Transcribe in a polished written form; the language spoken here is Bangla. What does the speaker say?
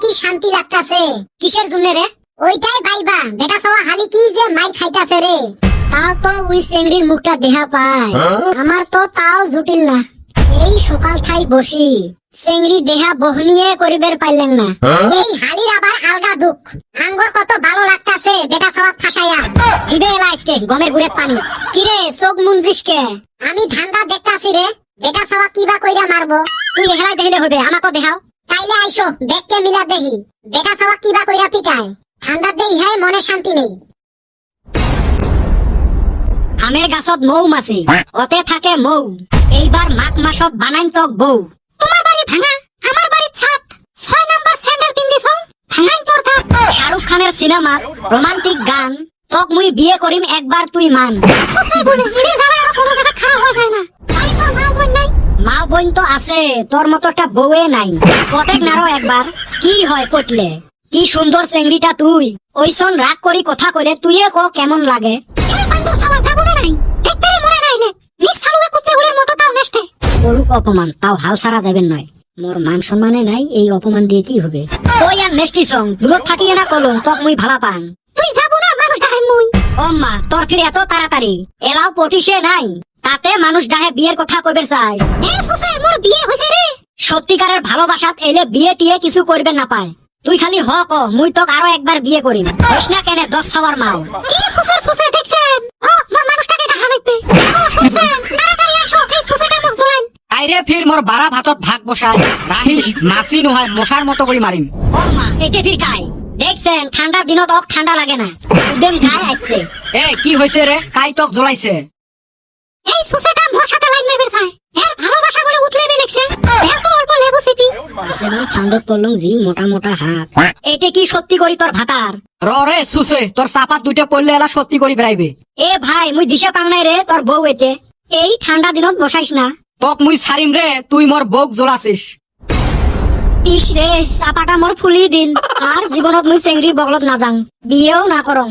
কি শান্তি লাগতাছে। কিসের জন্য রে? ওইটাই ভাইবা বেটা সওয়া হালি কি যে মাই খাইতাছে রে। তাও তো ওই চেংড়ির মুখটা দেখা পায়, আমার তো তাও জুটিল না। এই সকাল থাই বসি চেংড়ি দেহা বহনিয়ে করিবের পাইলেন না। এই হালির আবার আলগা দুঃখ। আঙ্গর কত ভালো লাগতাছে বেটা সওয়া ফাঁসাইয়া দিবে এলাইসকে গমের গুড়ের পানি। কিরে চোখ মুঞ্জিসকে? আমি ধান্দা দেখতাছি রে। বেটা সওয়া কিবা কইরা মারবো, তুই এহলাই দেখিলে হইবে, আমাকে দেখাও। তাইলে আইসো দেখকে মিলা দেহি বেটা সওয়া কিবা কইরা পিটায়। ঠান্ডার দেই হ্যাঁ মনে শান্তি নেই। আমের গাছত মৌ মাছি, ওতে থাকে মৌ। এইবার মাঘ মাসত বানাইন তক বউ। তোমার বাড়ি ভাঙা, আমার বাড়ি ছাদ। 6 নাম্বার স্যান্ডেল পিন্দিছ, ভাঙাইন তোর থাক। শাহরুখ খানের সিনেমা রোমান্টিক গান, তক মুই বিয়ে করিম একবার তুই মান। সসাই বলে এনে যারা আর কোনো জায়গা খারাপ হয়ে যায় না। তাই তোর মা বোন নাই? মা বোন তো আছে, তোর মতো একটা বউয়ে নাই। কটেক নারো একবার, কি হয় কটলে? কি সুন্দর চেংড়িটা তুই। ওইসন রাগ করি কথা কইলে তুইয়ে ক কেমন লাগে? করুক অপমান, তাও হাল ছাড়া যাবেন নয়। মোর মান সম্মানে নাই, এই অপমান দিয়ে কি হবে? ওই আর নেস্টি সং দূরত থাকিয়ে না কলম তক মুই ভালা পাং। তুই যাবো না মানুষ ডাহে মুই। ও মা তোর ফিরে এত তাড়াতাড়ি এলাও পটিশে নাই, তাতে মানুষ ডাহে বিয়ের কথা কইবে চাই। এ সুসে মোর বিয়ে হইছে রে। সত্যিকারের ভালোবাসাত এলে বিয়ে টিয়ে কিছু করবে না পায়। তুই খালি হ ক, মুই তোক আরো একবার বিয়ে করিম। হইস না কেনে 10 ছাওয়ার মাও। কি সুসে সুসে দেখছেন? মোর মানুষটাকে দেখা লাগবে। শুনছেন? তাড়াতাড়ি আসো, এই সুসেটা মুখ জোড়ান। আইরে ফির মোর বাড়া ভাতত ভাগ বসাই রাহিস মাসি নহয় মশার মতো করে মারিম। ও মা একে ফির কাই দেখছেন? ঠান্ডার দিনত অক ঠান্ডা লাগে না, উদেম গায়ে আসছে। এ কি হইছে রে? কাই তক জ্বলাইছে? এই সুসেটা মোর সাথে লাইন মারবে চাই। এর ভালোবাসা বলে উতলে বেলেছে। এত অল্প লেবু সিপি আসেন ঠান্ডাত পড়লং জি মোটা মোটা হাত। এটা কি সত্যি করি তোর ভাতার? রে সুসে তোর চাপাত দুইটা পড়লে এলা সত্যি করি বেড়াইবে। এ ভাই মুই দিশে পাং নাই রে তোর বউ এতে। এই ঠান্ডা দিনত বসাইস না। তক মুই ছাড়িম রে, তুই মোর বউক জ্বলাছিস। ইস রে চাপাটা মোর ফুলি দিল। আর জীবনত মুই চেংড়ির বগলত না যাং, বিয়েও না করং।